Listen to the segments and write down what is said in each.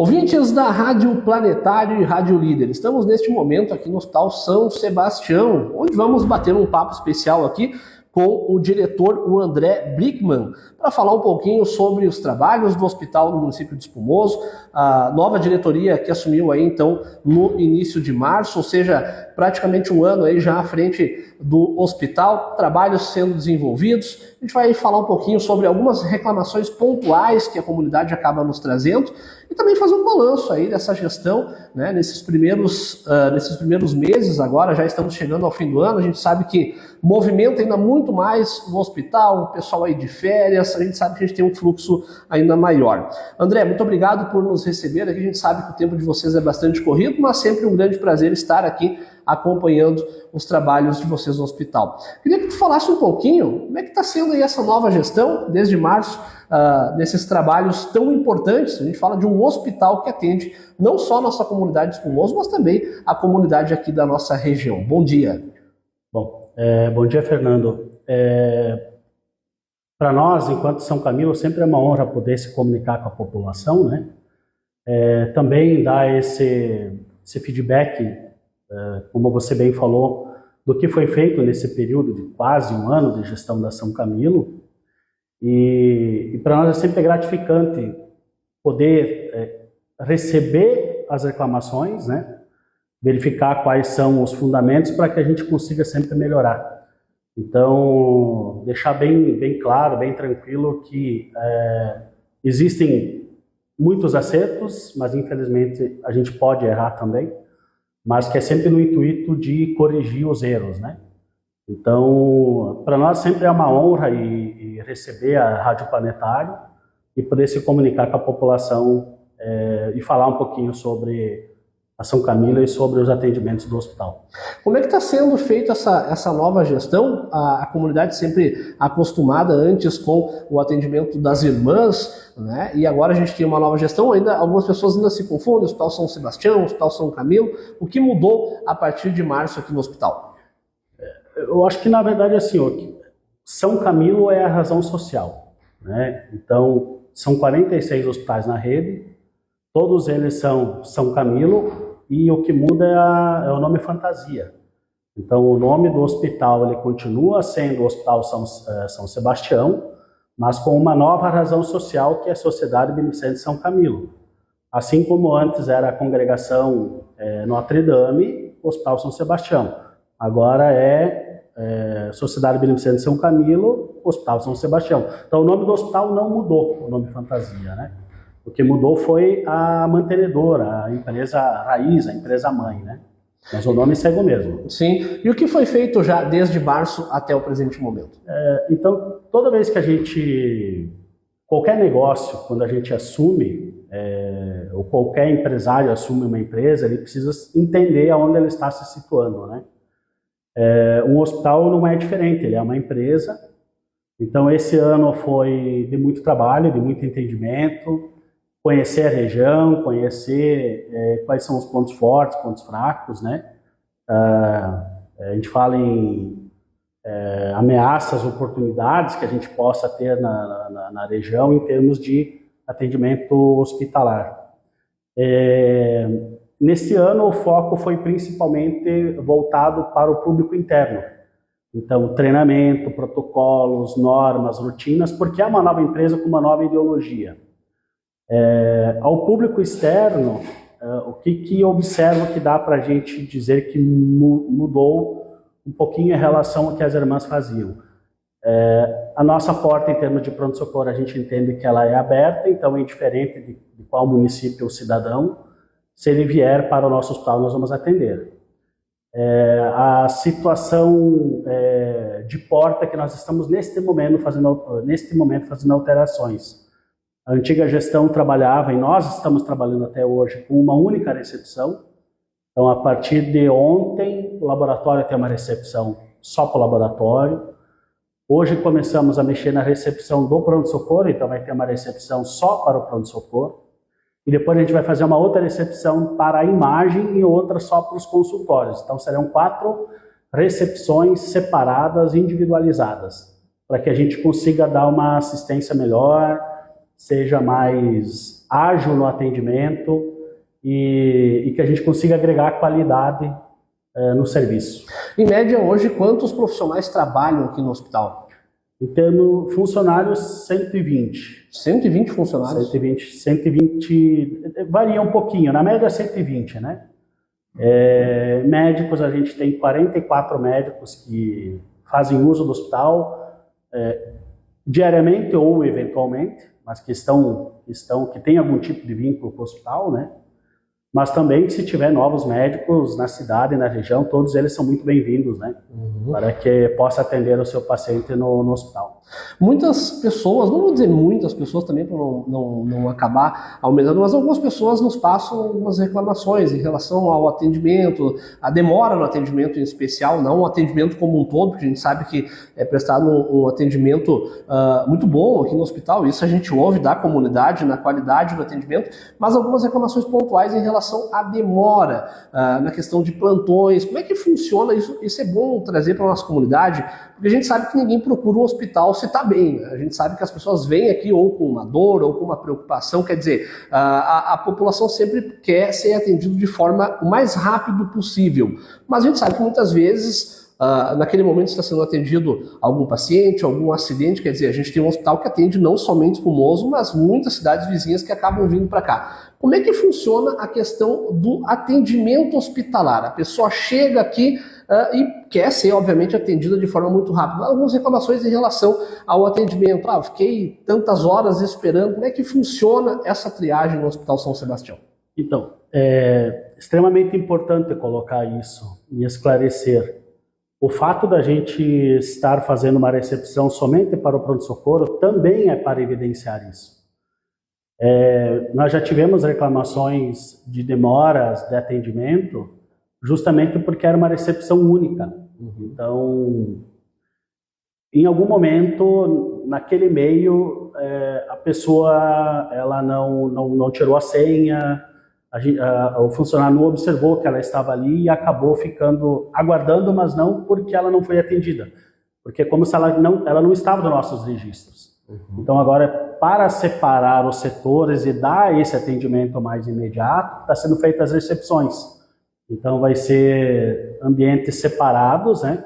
Ouvintes da Rádio Planetário e Rádio Líder, estamos neste momento aqui no Hospital São Sebastião, onde vamos bater um papo especial aqui com o diretor, o André Brickman, para falar um pouquinho sobre os trabalhos do hospital no município de Espumoso, a nova diretoria que assumiu aí então no início de março, ou seja, praticamente um ano aí já à frente do hospital, trabalhos sendo desenvolvidos. A gente vai falar um pouquinho sobre algumas reclamações pontuais que a comunidade acaba nos trazendo e também fazer um balanço aí dessa gestão, né, nesses primeiros meses. Agora já estamos chegando ao fim do ano, a gente sabe que movimenta ainda muito mais no hospital, o pessoal aí de férias, a gente sabe que a gente tem um fluxo ainda maior. André, muito obrigado por nos receber aqui, a gente sabe que o tempo de vocês é bastante corrido, mas sempre um grande prazer estar aqui acompanhando os trabalhos de vocês no hospital. Queria que tu falasse um pouquinho como é que está sendo aí essa nova gestão, desde março, nesses trabalhos tão importantes. A gente fala de um hospital que atende não só a nossa comunidade de Espumoso, mas também a comunidade aqui da nossa região. Bom dia. Bom dia, Fernando. Para nós, enquanto São Camilo, sempre é uma honra poder se comunicar com a população, né? Também dar esse feedback, como você bem falou, do que foi feito nesse período de quase um ano de gestão da São Camilo. E para nós é sempre gratificante poder receber as reclamações, né? Verificar quais são os fundamentos para que a gente consiga sempre melhorar. Então, deixar bem claro, bem tranquilo que existem muitos acertos, mas infelizmente a gente pode errar também, mas que é sempre no intuito de corrigir os erros, né? Então, para nós sempre é uma honra e receber a Rádio Planetário e poder se comunicar com a população e falar um pouquinho sobre a São Camilo e sobre os atendimentos do hospital. Como é que está sendo feita essa nova gestão? A comunidade sempre acostumada antes com o atendimento das irmãs, né? E agora a gente tem uma nova gestão, algumas pessoas ainda se confundem, Hospital São Sebastião, Hospital São Camilo. O que mudou a partir de março aqui no hospital? Eu acho que, na verdade, assim, São Camilo é a razão social, né? Então, são 46 hospitais na rede, todos eles são São Camilo, e o que muda é o nome fantasia. Então, o nome do hospital ele continua sendo o Hospital São Sebastião, mas com uma nova razão social, que é a Sociedade Beneficente São Camilo. Assim como antes era a Congregação Notre Dame, o Hospital São Sebastião. Agora Sociedade Beneficente São Camilo, Hospital São Sebastião. Então, o nome do hospital não mudou, o nome fantasia, né? O que mudou foi a mantenedora, a empresa raiz, a empresa mãe, né? Mas o nome segue o mesmo. Sim. E o que foi feito já desde março até o presente momento? Então, toda vez que qualquer negócio, quando a gente assume, ou qualquer empresário assume uma empresa, ele precisa entender aonde ele está se situando, né? Um hospital não é diferente, ele é uma empresa. Então, esse ano foi de muito trabalho, de muito entendimento, conhecer a região, conhecer quais são os pontos fortes, pontos fracos, né? A gente fala em ameaças, oportunidades que a gente possa ter na região em termos de atendimento hospitalar. Neste ano, o foco foi principalmente voltado para o público interno. Então, treinamento, protocolos, normas, rotinas, porque é uma nova empresa com uma nova ideologia. Ao público externo, o que observo que dá para a gente dizer que mudou um pouquinho em relação ao que as irmãs faziam. A nossa porta, em termos de pronto-socorro, a gente entende que ela é aberta, então é indiferente de qual município ou cidadão, se ele vier para o nosso hospital, nós vamos atender. A situação de porta que nós estamos neste momento fazendo alterações. A antiga gestão trabalhava, e nós estamos trabalhando até hoje, com uma única recepção. Então, a partir de ontem, o laboratório tem uma recepção só para o laboratório. Hoje começamos a mexer na recepção do pronto-socorro, então vai ter uma recepção só para o pronto-socorro. E depois a gente vai fazer uma outra recepção para a imagem e outra só para os consultórios. Então, serão 4 recepções separadas, individualizadas, para que a gente consiga dar uma assistência melhor, seja mais ágil no atendimento e que a gente consiga agregar qualidade no serviço. Em média, hoje, quantos profissionais trabalham aqui no hospital? Em termos funcionários, 120. 120 funcionários? 120, varia um pouquinho, na média 120, né? Médicos, a gente tem 44 médicos que fazem uso do hospital diariamente ou eventualmente, mas que têm algum tipo de vínculo com o hospital, né? Mas também, se tiver novos médicos na cidade, na região, todos eles são muito bem-vindos, né? Para que possa atender o seu paciente no hospital. Muitas pessoas, não vou dizer muitas pessoas também para não acabar aumentando, mas algumas pessoas nos passam algumas reclamações em relação ao atendimento, a demora no atendimento em especial, não o atendimento como um todo, porque a gente sabe que é prestado um atendimento muito bom aqui no hospital, isso a gente ouve da comunidade, na qualidade do atendimento, mas algumas reclamações pontuais em relação à demora, na questão de plantões. Como é que funciona isso? Isso é bom trazer para a nossa comunidade, porque a gente sabe que ninguém procura um hospital se está bem, né? A gente sabe que as pessoas vêm aqui ou com uma dor ou com uma preocupação, quer dizer, a população sempre quer ser atendida de forma o mais rápido possível, mas a gente sabe que muitas vezes naquele momento está sendo atendido algum paciente, algum acidente, quer dizer, a gente tem um hospital que atende não somente Espumoso, mas muitas cidades vizinhas que acabam vindo para cá. Como é que funciona a questão do atendimento hospitalar? A pessoa chega aqui e quer ser, obviamente, atendida de forma muito rápida. Algumas reclamações em relação ao atendimento. Fiquei tantas horas esperando. Como é que funciona essa triagem no Hospital São Sebastião? Então, é extremamente importante colocar isso e esclarecer. O fato da gente estar fazendo uma recepção somente para o pronto-socorro também é para evidenciar isso. Nós já tivemos reclamações de demoras de atendimento justamente porque era uma recepção única. Então, em algum momento, naquele meio, a pessoa ela não tirou a senha, o funcionário não observou que ela estava ali e acabou ficando aguardando, mas não porque ela não foi atendida, porque é como se ela não estava nos nossos registros. Então agora, para separar os setores e dar esse atendimento mais imediato, está sendo feitas as recepções. Então vai ser ambientes separados, né,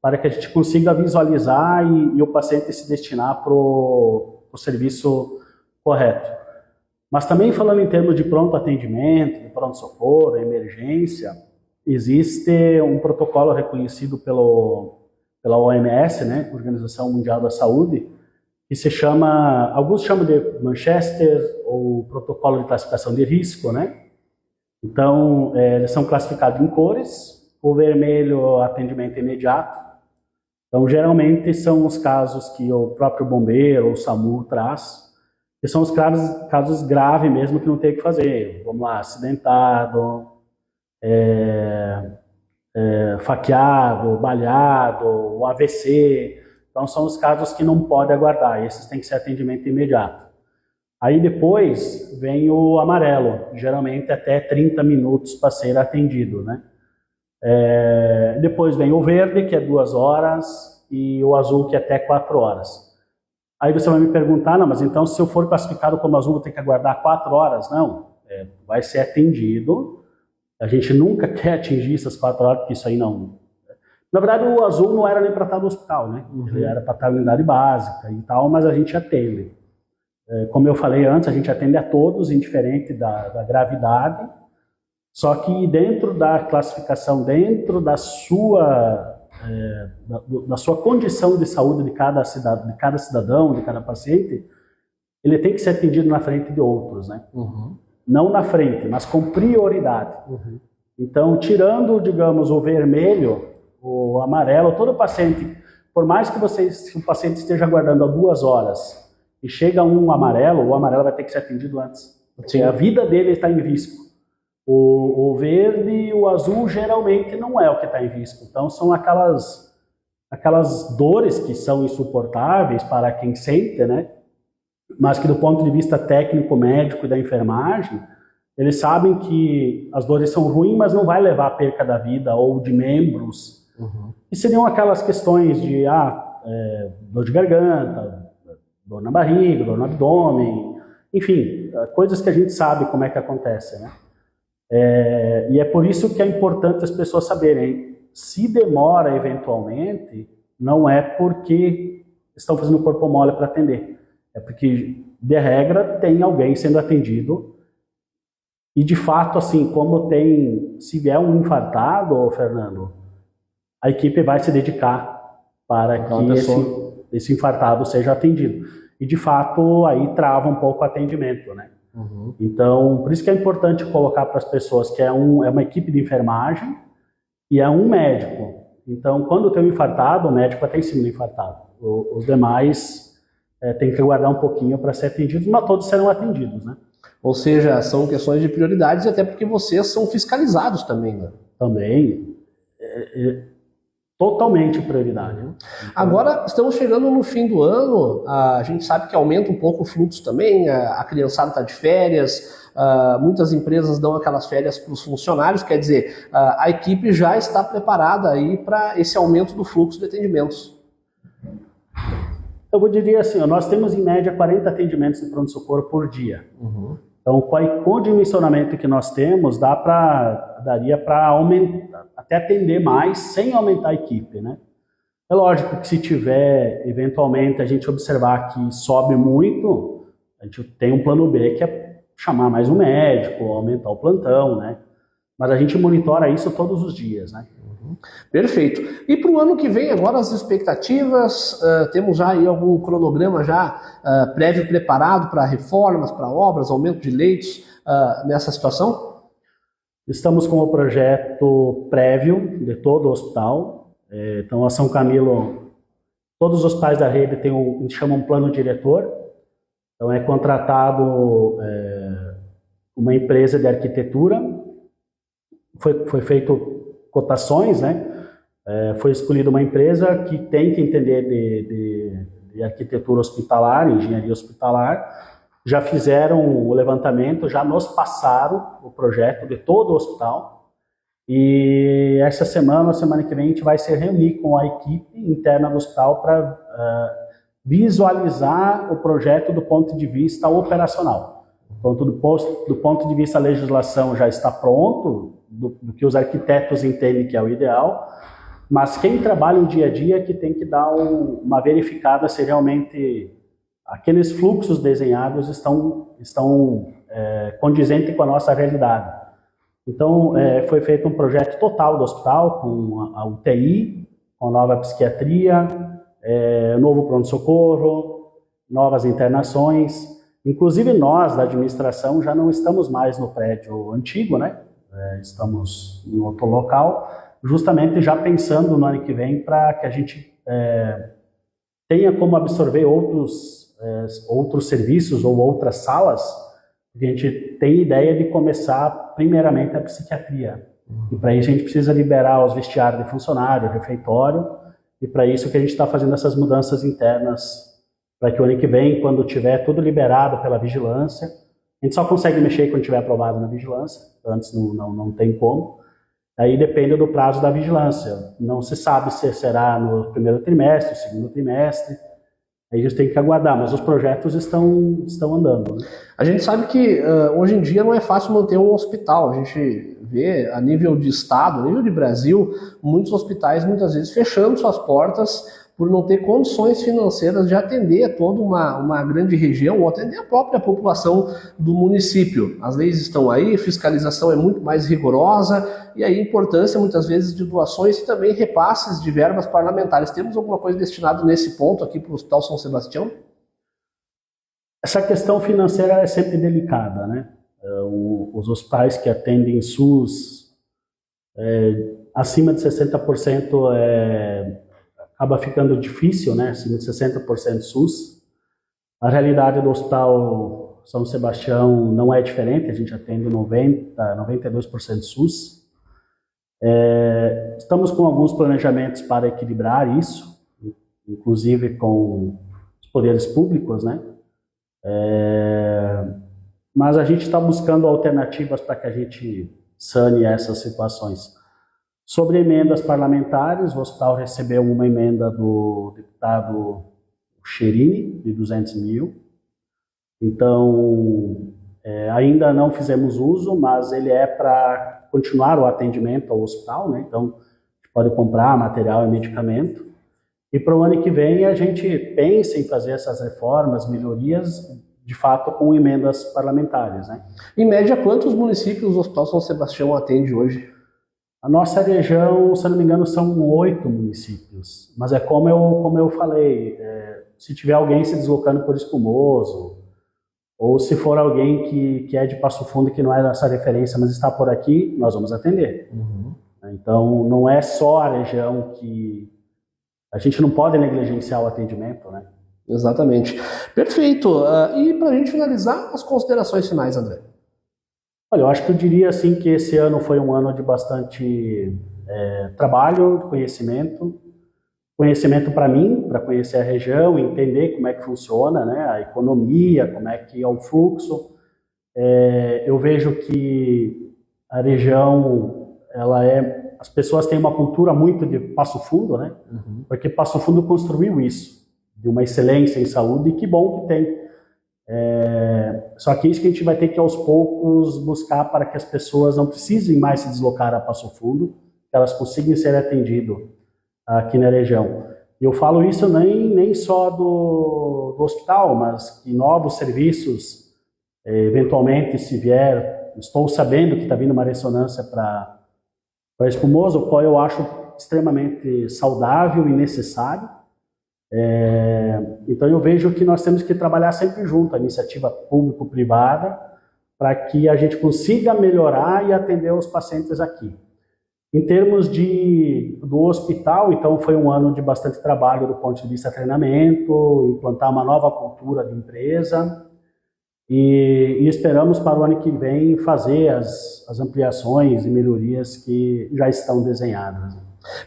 para que a gente consiga visualizar e o paciente se destinar para o serviço correto. Mas também falando em termos de pronto atendimento, de pronto-socorro, emergência, existe um protocolo reconhecido pela OMS, né, Organização Mundial da Saúde, que se chama, alguns chamam de Manchester, ou Protocolo de Classificação de Risco, né? Então, eles são classificados em cores, o vermelho, atendimento imediato. Então, geralmente, são os casos que o próprio bombeiro ou o SAMU traz, que são os casos graves mesmo que não tem o que fazer. Vamos lá, acidentado, faqueado, baleado, o AVC. Então, são os casos que não pode aguardar, esses têm que ser atendimento imediato. Aí depois vem o amarelo, geralmente até 30 minutos para ser atendido, né? Depois vem o verde, que é 2 horas, e o azul, que é até 4 horas. Aí você vai me perguntar, não, mas então se eu for classificado como azul, eu tenho que aguardar 4 horas? Não, vai ser atendido. A gente nunca quer atingir essas 4 horas, porque isso aí não... Na verdade, o azul não era nem para estar no hospital, né? Ele era para estar na unidade básica e tal, mas a gente atende. Como eu falei antes, a gente atende a todos, indiferente da gravidade, só que dentro da classificação, dentro da sua condição de saúde de cada cidadão, de cada paciente, ele tem que ser atendido na frente de outros, né? Não na frente, mas com prioridade. Então, tirando, digamos, o vermelho, o amarelo, todo paciente, por mais que se o paciente esteja aguardando há 2 horas e chega o amarelo vai ter que ser atendido antes. Porque a vida dele está em risco. O verde e o azul geralmente não é o que está em risco. Então são aquelas dores que são insuportáveis para quem sente, né? Mas que do ponto de vista técnico, médico e da enfermagem, eles sabem que as dores são ruins, mas não vai levar à perca da vida ou de membros. E seriam aquelas questões de dor de garganta, dor na barriga, dor no abdômen, enfim, coisas que a gente sabe como é que acontece, né? E é por isso que é importante as pessoas saberem, se demora eventualmente, não é porque estão fazendo corpo mole para atender, é porque, de regra, tem alguém sendo atendido. E, de fato, assim, se vier um infartado, Fernando, a equipe vai se dedicar para que esse infartado seja atendido. E, de fato, aí trava um pouco o atendimento, né? Uhum. Então, por isso que é importante colocar para as pessoas que é uma equipe de enfermagem e é um médico. Então, quando tem um infartado, o médico vai estar em cima do infartado. Os demais têm que aguardar um pouquinho para ser atendidos, mas todos serão atendidos, né? Ou seja, são questões de prioridades, até porque vocês são fiscalizados também, né? Também. Totalmente prioridade. Né? Agora, estamos chegando no fim do ano, a gente sabe que aumenta um pouco o fluxo também, a criançada está de férias, muitas empresas dão aquelas férias para os funcionários, quer dizer, a equipe já está preparada aí para esse aumento do fluxo de atendimentos. Eu diria assim, nós temos em média 40 atendimentos de pronto-socorro por dia. Uhum. Então, com o dimensionamento que nós temos, daria para aumentar, até atender mais sem aumentar a equipe, né? É lógico que se tiver, eventualmente, a gente observar que sobe muito, a gente tem um plano B, que é chamar mais um médico, aumentar o plantão, né? Mas a gente monitora isso todos os dias, né? Perfeito. E para o ano que vem, agora as expectativas, temos já aí algum cronograma já prévio preparado para reformas, para obras, aumento de leitos nessa situação? Estamos com o projeto prévio de todo o hospital. Então, a São Camilo, todos os hospitais da rede têm a gente chama um plano diretor. Então, é contratado uma empresa de arquitetura, foi feito cotações, né? Foi escolhida uma empresa que tem que entender de arquitetura hospitalar, engenharia hospitalar. Já fizeram o levantamento, já nos passaram o projeto de todo o hospital. E essa semana, semana que vem, a gente vai se reunir com a equipe interna do hospital para visualizar o projeto do ponto de vista operacional. Então, do ponto de vista da legislação já está pronto, do que os arquitetos entendem que é o ideal, mas quem trabalha o dia a dia é que tem que dar uma verificada se realmente aqueles fluxos desenhados estão condizentes com a nossa realidade. Então, foi feito um projeto total do hospital, com a UTI, com a nova psiquiatria, novo pronto-socorro, novas internações. Inclusive nós, da administração, já não estamos mais no prédio antigo, né? Estamos em outro local, justamente já pensando no ano que vem para que a gente tenha como absorver outros serviços ou outras salas, porque a gente tem ideia de começar primeiramente a psiquiatria. E para isso a gente precisa liberar os vestiários de funcionário, refeitório, e para isso que a gente está fazendo essas mudanças internas, para que o ano que vem, quando tiver tudo liberado pela vigilância, a gente só consegue mexer quando tiver aprovado na vigilância, antes não tem como. Aí depende do prazo da vigilância. Não se sabe se será no primeiro trimestre, segundo trimestre. Aí a gente tem que aguardar, mas os projetos estão andando. Né? A gente sabe que hoje em dia não é fácil manter um hospital. A gente vê a nível de estado, a nível de Brasil, muitos hospitais muitas vezes fechando suas portas por não ter condições financeiras de atender toda uma grande região ou atender a própria população do município. As leis estão aí, a fiscalização é muito mais rigorosa e aí a importância muitas vezes de doações e também repasses de verbas parlamentares. Temos alguma coisa destinada nesse ponto aqui para o Hospital São Sebastião? Essa questão financeira é sempre delicada, né? Os hospitais que atendem SUS acima de 60% acaba ficando difícil, né? Acima de 60% SUS. A realidade do Hospital São Sebastião não é diferente, a gente atende 92% SUS. Estamos com alguns planejamentos para equilibrar isso, inclusive com os poderes públicos, né? Mas a gente está buscando alternativas para que a gente sane essas situações. Sobre emendas parlamentares, o hospital recebeu uma emenda do deputado Cherini, de 200 mil. Então, Ainda não fizemos uso, mas ele é para continuar o atendimento ao hospital, né? Então, a gente pode comprar material e medicamento. E para o ano que vem a gente pensa em fazer essas reformas, melhorias, de fato com emendas parlamentares, né? Em média, quantos municípios o Hospital São Sebastião atende hoje? A nossa região, se não me engano, são 8 municípios. Mas é como eu falei, se tiver alguém se deslocando por Espumoso, ou se for alguém que é de Passo Fundo, que não é dessa referência, mas está por aqui, nós vamos atender. Então, não é só a região que... A gente não pode negligenciar o atendimento, né? Exatamente. Perfeito. E para a gente finalizar, as considerações finais, André. Olha, eu acho que eu diria assim que esse ano foi um ano de bastante trabalho, conhecimento para mim, para conhecer a região, entender como é que funciona, né, a economia, como é que é o fluxo. Eu vejo que a região, as pessoas têm uma cultura muito de Passo Fundo, né, porque Passo Fundo construiu isso, de uma excelência em saúde, e que bom que tem. Só que isso que a gente vai ter que aos poucos buscar para que as pessoas não precisem mais se deslocar a Passo Fundo, que elas consigam ser atendidas aqui na região. E eu falo isso nem só do hospital, mas que novos serviços, eventualmente, se vier, estou sabendo que está vindo uma ressonância para Espumoso, o qual eu acho extremamente saudável e necessário. Então eu vejo que nós temos que trabalhar sempre junto, a iniciativa público-privada, para que a gente consiga melhorar e atender os pacientes aqui. Em termos do hospital, então foi um ano de bastante trabalho do ponto de vista de treinamento, implantar uma nova cultura de empresa, e esperamos para o ano que vem fazer as ampliações e melhorias que já estão desenhadas.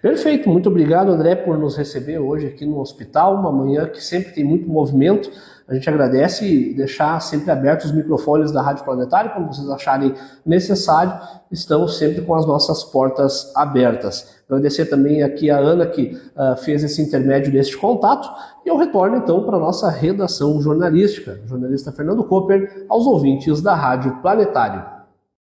Perfeito, muito obrigado, André, por nos receber hoje aqui no hospital, uma manhã que sempre tem muito movimento. A gente agradece e deixar sempre abertos os microfones da Rádio Planetário, quando vocês acharem necessário, estamos sempre com as nossas portas abertas. Agradecer também aqui a Ana, que fez esse intermédio deste contato, e eu retorno então para a nossa redação jornalística, jornalista Fernando Cooper, aos ouvintes da Rádio Planetário.